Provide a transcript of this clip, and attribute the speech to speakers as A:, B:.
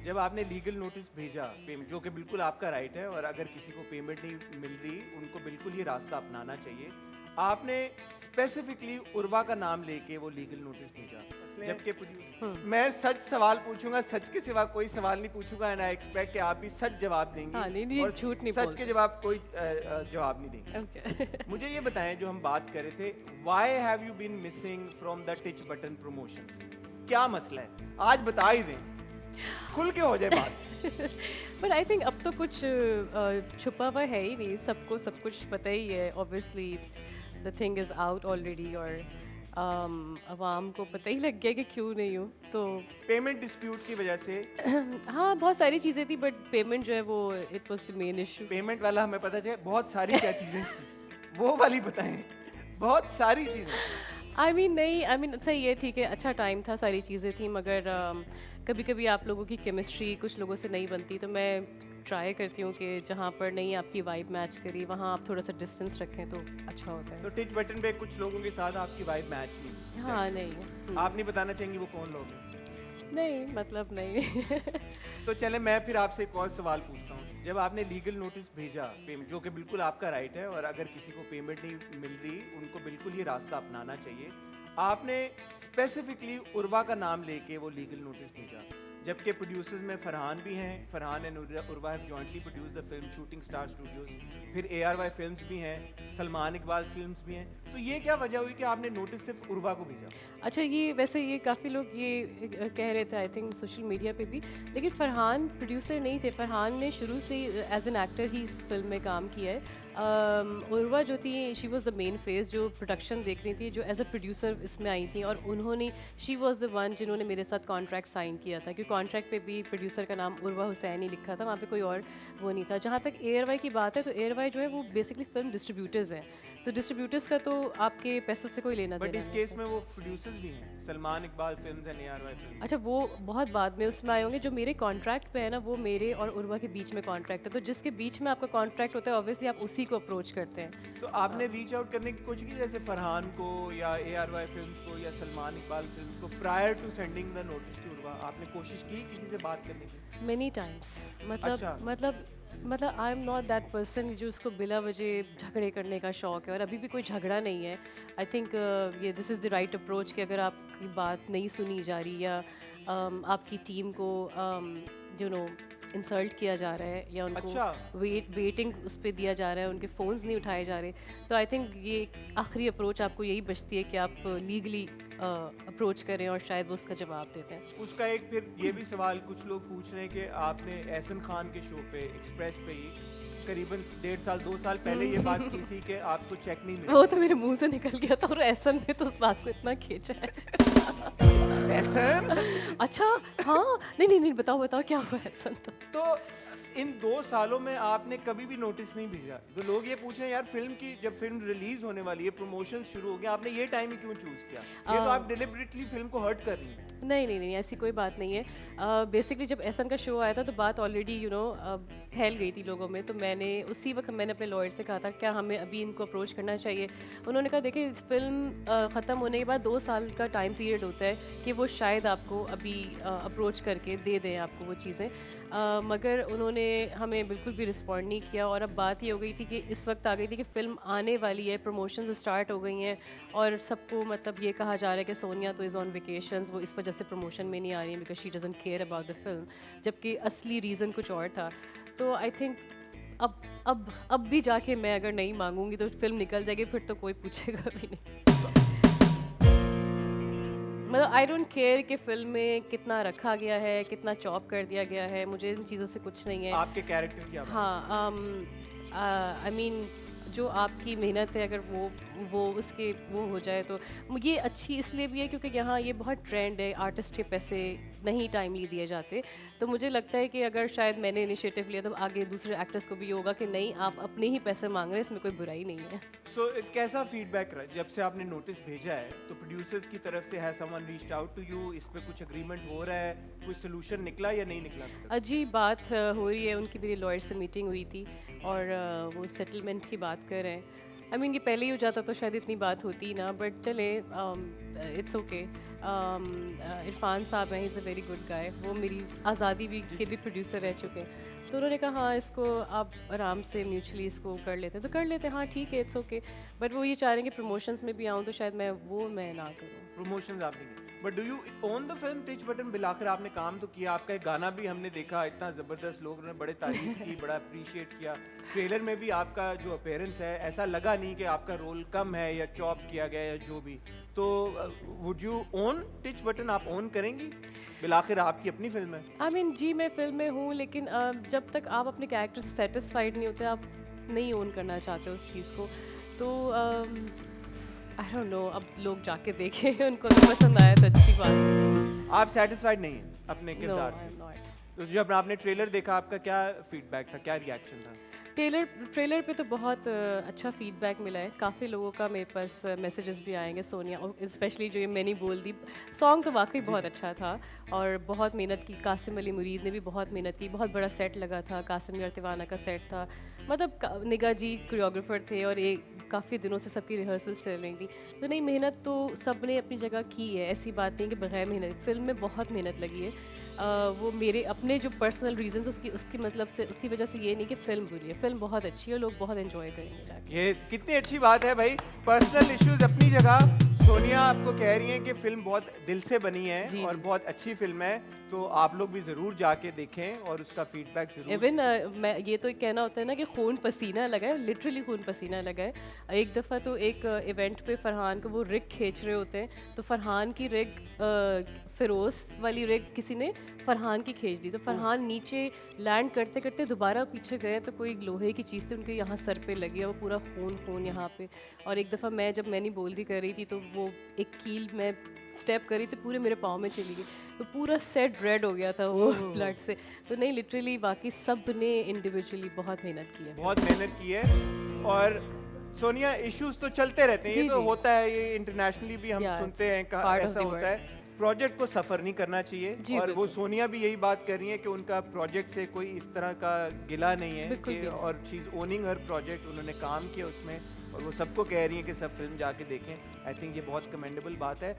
A: जब आपने legal notice भेजा जो कि बिल्कुल आपका राइट है और अगर किसी को पेमेंट नहीं मिल रही उनको बिल्कुल ये रास्ता अपनाना चाहिए, आपने स्पेसिफिकली उर्वा का नाम लेके वो लीगल नोटिस भेजा। जबकि मैं सच सवाल पूछूंगा, सच के सिवा कोई सवाल नहीं पूछूंगा एंड आई एक्सपेक्ट कि आप भी सच जवाब देंगी।
B: हाँ, नहीं
A: और
B: झूठ नहीं
A: सच के जवाब कोई जवाब नहीं देंगे।
B: ओके।
A: मुझे ये बताएं, जो हम बात कर रहे थे, why have you been missing from the Tich Button promotions? क्या मसला है, आज बता ही दें, खुल के हो जाए बात।
B: बट आई थिंक अब तो कुछ छुपा हुआ है ही नहीं, सबको सब कुछ पता ही है। Obviously the thing is out already और अवाम को पता ही लग गया कि क्यों नहीं हूँ तो
A: पेमेंट डिस्प्यूट की वजह से
B: हाँ, बहुत सारी चीज़ें थी बट पेमेंट जो है वो it was the main issue.
A: Payment वाला हमें पता चले, बहुत सारी क्या चीजें थी वो वाली बताएं, बहुत सारी चीजें।
B: आई मीन नहीं, आई मीन सही है, ठीक है, अच्छा टाइम था, सारी चीज़ें थी, मगर कभी कभी आप लोगों की केमिस्ट्री कुछ लोगों से नहीं बनती, तो मैं ट्राई करती हूँ कि जहाँ पर नहीं आपकी वाइब मैच करी वहाँ आप थोड़ा सा डिस्टेंस रखें तो अच्छा होता है।
A: तो टिच बटन पे कुछ लोगों के साथ आपकी वाइब मैच नहीं।
B: हाँ नहीं।
A: आप नहीं बताना चाहेंगी वो कौन लोग हैं?
B: नहीं मतलब नहीं।
A: तो चले मैं फिर आपसे एक और सवाल पूछता हूँ। जब आपने लीगल नोटिस भेजा जो कि बिल्कुल आपका राइट है और अगर किसी को पेमेंट नहीं मिल रही उनको बिल्कुल ये रास्ता अपनाना चाहिए, आपने स्पेसिफिकली उर्वा का नाम लेके वो लीगल नोटिस भेजा। जबकि प्रोड्यूसर्स में फरहान भी हैं, Farhan and Urwa have jointly produce the film Shooting Star Studios, फिर ARY फिल्म्स भी हैं, सलमान इकबाल फिल्म्स भी हैं। तो ये क्या वजह हुई कि आपने नोटिस सिर्फ उर्वा को भेजा?
B: अच्छा, ये वैसे ये काफ़ी लोग ये कह रहे थे आई थिंक सोशल मीडिया पे भी, लेकिन फरहान प्रोड्यूसर नहीं थे। फरहान ने शुरू से एज एन एक्टर ही इस फिल्म में काम किया है। उर्वा जो थी she was the main face जो प्रोडक्शन देख रही थी, जो एज अ प्रोड्यूसर इसमें आई थी और उन्होंने शी वाज द वन जिन्होंने मेरे साथ कॉन्ट्रैक्ट साइन किया था, क्योंकि कॉन्ट्रैक्ट पे भी प्रोड्यूसर का नाम उर्वा हुसैन ही लिखा था, वहाँ पे कोई और वो नहीं था। जहाँ तक ARY की बात है तो ARY जो है वो बेसिकली फिल्म डिस्ट्रीब्यूटर्स हैं, तो डिस्ट्रीब्यूटर्स का तो आपके पैसों से कोई लेना
A: बट
B: देना
A: इस
B: नहीं
A: केस
B: है।
A: में वो प्रोड्यूसर्स भी हैं, Salman Iqbal films and ARY films.
B: अच्छा, वो बहुत बाद में उसमें आए होंगे। जो मेरे कॉन्ट्रैक्ट पे है ना, वो मेरे और उर्वा के बीच में कॉन्ट्रैक्ट है, तो जिसके बीच में आपका कॉन्ट्रैक्ट होता है ऑब्वियसली आप उसी को अप्रोच करते हैं।
A: तो आपने रीच आउट करने की कोशिश की जैसे फरहान को या ARY फिल्म्स को या सलमान इकबाल फिल्म्स को prior to sending the notice to Urwa? आपने कोशिश की किसी से बात करने की?
B: Many times. मतलब
A: अच्छा।
B: मतलब I am not that person जो उसको बिला वजह झगड़े करने का शौक है, और अभी भी कोई झगड़ा नहीं है। आई थिंक ये this is the right approach कि अगर आपकी बात नहीं सुनी जा रही या आपकी टीम को यू नो इंसल्ट किया जा रहा है या उनको
A: अच्छा।
B: वेटिंग उस पर दिया जा रहा है, उनके फ़ोन्स नहीं उठाए जा रहे, तो आई थिंक ये आखिरी अप्रोच आपको यही बचती है कि आप लीगली अप्रोच करें और शायद वो उसका जवाब देते हैं।
A: उसका एक फिर ये भी सवाल कुछ लोग पूछ रहे हैं कि आपने एहसन खान के शो पे एक्सप्रेस पे ही करीबन 1.5 साल 2 साल पहले ये बात की थी कि आपको चेक नहीं मिला।
B: वो तो मेरे मुंह से निकल गया था और एहसन ने तो उस बात को इतना खींचा है।
A: एहसन?
B: अच्छा, हाँ, नहीं नहीं नहीं, बताओ बताओ क्या हुआ एहसन
A: तो इन 2 सालों में आपने कभी भी नोटिस नहीं भेजा? तो लोग ये पूछ रहे हैं यार, फिल्म की जब फिल्म रिलीज होने वाली है, प्रमोशन शुरू हो गया, आपने ये टाइम ही क्यों चूज किया? ये तो आप डिलिबरेटली फिल्म को हर्ट कर रही हैं।
B: नहीं नहीं नहीं, ऐसी कोई बात नहीं है। बेसिकली जब एहसन का शो आया था तो बात ऑलरेडी फैल गई थी लोगों में, तो मैंने उसी वक्त मैंने अपने लॉयर से कहा था क्या हमें अभी इनको अप्रोच करना चाहिए। उन्होंने कहा देखिए, फिल्म ख़त्म होने के बाद 2 साल का टाइम पीरियड होता है कि वो शायद आपको अभी अप्रोच करके दे दें आपको वो चीज़ें, मगर उन्होंने हमें बिल्कुल भी रिस्पॉन्ड नहीं किया। और अब बात ये हो गई थी कि इस वक्त आ गई थी कि फ़िल्म आने वाली है, प्रमोशंस स्टार्ट हो गई हैं और सबको मतलब ये कहा जा रहा है कि सोनिया तो इज़ ऑन वेकेशंस, वो इस वजह से प्रमोशन में नहीं आ रही है because she doesn't care about the film, जबकि असली रीज़न कुछ और था। तो आई थिंक अब भी जाके मैं अगर नहीं मांगूंगी तो फिल्म निकल जाएगी, फिर तो कोई पूछेगा भी नहीं। मतलब आई डोंट केयर कि फिल्म में कितना रखा गया है, कितना चॉप कर दिया गया है, मुझे इन चीज़ों से कुछ नहीं है।
A: आपके कैरेक्टर की
B: हाँ, आई मीन जो आपकी मेहनत है अगर वो उसके वो हो जाए तो ये अच्छी इसलिए भी है क्योंकि यहाँ ये बहुत ट्रेंड है, आर्टिस्ट के पैसे नहीं टाइमली दिए जाते। तो मुझे लगता है कि अगर शायद मैंने इनिशिएटिव लिया तो आगे दूसरे एक्टर्स को भी ये होगा कि नहीं, आप अपने ही पैसे मांग रहे हैं, इसमें कोई बुराई नहीं है।
A: सो कैसा फीडबैक रहा जब से आपने नोटिस भेजा है? तो प्रोड्यूसर्स की तरफ से है someone reached out to you, इस पे कुछ एग्रीमेंट हो रहा है, कोई सोल्यूशन निकला या नहीं निकला?
B: अजीब बात हो रही है, उनकी मेरी लॉयर से मीटिंग हुई थी और वो सेटलमेंट की बात कर रहे हैं। आई मीन ये पहले ही हो जाता तो शायद इतनी बात होती ना, बट चले, इट्स ओके। इरफान साहब हैं, he is a very good guy. वो मेरी आज़ादी भी के भी प्रोड्यूसर रह चुके हैं, तो उन्होंने कहा हाँ इसको आप आराम से म्यूचुअली इसको कर लेते हैं तो कर लेते हैं, हाँ ठीक है, इट्स ओके। बट वो ये चाह रहे हैं कि प्रमोशंस में भी आऊँ, तो शायद मैं ना करूँ।
A: प्रमोशंस आप नहीं, but do you own the film टिच बटन? बिलाखिर आपने काम तो किया, आपका एक गाना भी हमने देखा, इतना ज़बरदस्त, लोगों ने बड़े तारीफ की, बड़ा अप्रिशिएट किया। ट्रेलर में भी आपका जो अपीयरेंस है, ऐसा लगा नहीं कि आपका रोल कम है या चॉप किया गया या जो भी। तो would you own teach button? आप ओन करेंगी? बिलाखिर आपकी अपनी फिल्म है।
B: आई मीन जी मैं फिल्म में हूँ, लेकिन जब तक आप अपने कैरेक्टर से सेटिस्फाइड नहीं होते, आप नहीं ओन करना चाहते उस चीज़ को। तो आई डोंट नो, अब लोग जाके देखें, उनको तो पसंद आया तो अच्छी बात है।
A: आप सेटिस्फाइड नहीं हैं अपने
B: नो
A: किरदार
B: आई
A: से?
B: Am not.
A: तो जब आपने ट्रेलर देखा, आपका क्या फीडबैक था, क्या रिएक्शन था?
B: ट्रेलर पे तो बहुत अच्छा फीडबैक मिला है, काफ़ी लोगों का मेरे पास मैसेजेस भी आएंगे, सोनिया और स्पेशली जो ये मैंने बोल दी सॉन्ग तो वाकई बहुत अच्छा था, और बहुत मेहनत की, कासिम अली मुरीद ने भी बहुत मेहनत की, बहुत बड़ा सेट लगा था, कासिम अर्तिवाना का सेट था, मतलब निगा जी कोरियोग्राफर थे, और एक काफ़ी दिनों से सबकी रिहर्सल्स चल रही थी। तो नहीं, मेहनत तो सब ने अपनी जगह की है, ऐसी बात नहीं कि बगैर मेहनत। फिल्म में बहुत मेहनत लगी है, वो मेरे अपने जो पर्सनल रीजंस उसकी मतलब से, उसकी वजह से ये नहीं कि फ़िल्म बुरी है, फ़िल्म बहुत अच्छी है, लोग बहुत एंजॉय करेंगे जाके।
A: ये कितनी अच्छी बात है भाई। पर्सनल इश्यूज अपनी जगह, सोनिया आपको कह रही हैं कि फिल्म बहुत दिल से बनी है
B: जी,
A: और
B: जी।
A: बहुत अच्छी फिल्म है, तो आप लोग भी ज़रूर जाके देखें और उसका फीडबैक ज़रूर।
B: इवन मैं ये तो कहना होता है ना कि खून पसीना लगा है, लिटरली खून पसीना लगा है। एक दफ़ा तो एक इवेंट पे फरहान को वो रिग खींच रहे होते हैं, तो फरहान की रिग फिरोज वाली रिग किसी ने फरहान की खींच दी, तो फरहान नीचे लैंड करते करते दोबारा पीछे गए, तो कोई लोहे की चीज़ थी उनके यहाँ सर पे लगी, और वो पूरा खून यहाँ पे। और एक दफ़ा मैं जब मैंने बोल्दी कर रही थी, तो वो एक कील में स्टेप करी तो पूरे मेरे पाँव में चली गई, तो पूरा सेट रेड हो गया था वो ब्लड से। तो नहीं, लिटरली बाकी सब ने इंडिविजुअली बहुत मेहनत की है।
A: बहुत मेहनत की है। और सोनिया, इश्यूज तो चलते रहते हैं, ये
B: जी,
A: तो
B: जी।
A: होता है, ये इंटरनेशनली भी हम
B: Yeah,
A: सुनते हैं,
B: it's part of
A: ऐसा
B: the
A: होता
B: world.
A: है। प्रोजेक्ट को सफ़र नहीं करना चाहिए,
B: जी,
A: और वो
B: बिल्कुल।
A: सोनिया भी यही बात कर रही है कि उनका प्रोजेक्ट से कोई इस तरह का गिला नहीं है
B: बिल्कुल
A: कि,
B: भी नहीं।
A: और चीज़ ओनिंग हर प्रोजेक्ट, उन्होंने काम किया उसमें, और वो सबको कह रही है कि सब फिल्म जाके देखें। आई थिंक ये बहुत कमेंडेबल बात है।